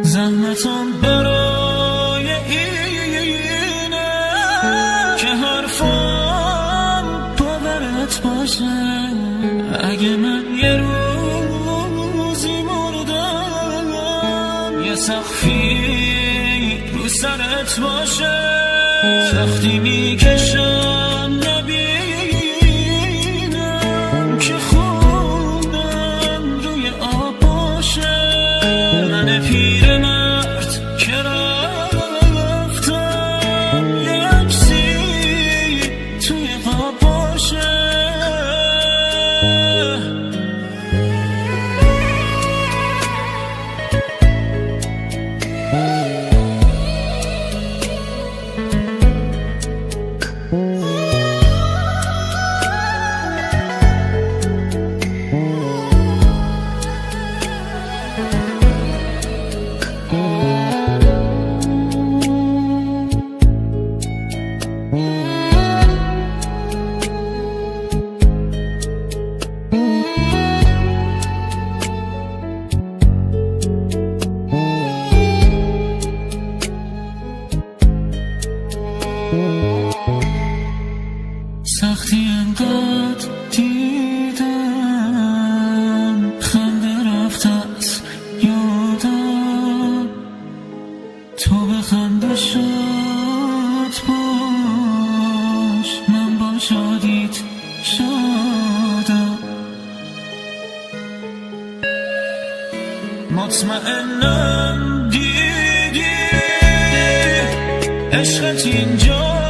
زحمتم برای اینه که حرفم باورت باشه. اگه من یه روزی مردم یه سقفی رو سرت باشه. وقتی میکشم نبینم که خونم روی آب باشه. من پیرمرد که رفتم یه عکسی توی قاب باشه. سختی انقدر دیدم خنده رفت از یادم. تو بخند و شاد باش، من با شادیت شادم. مطمئنم دیدی عشقت اینجا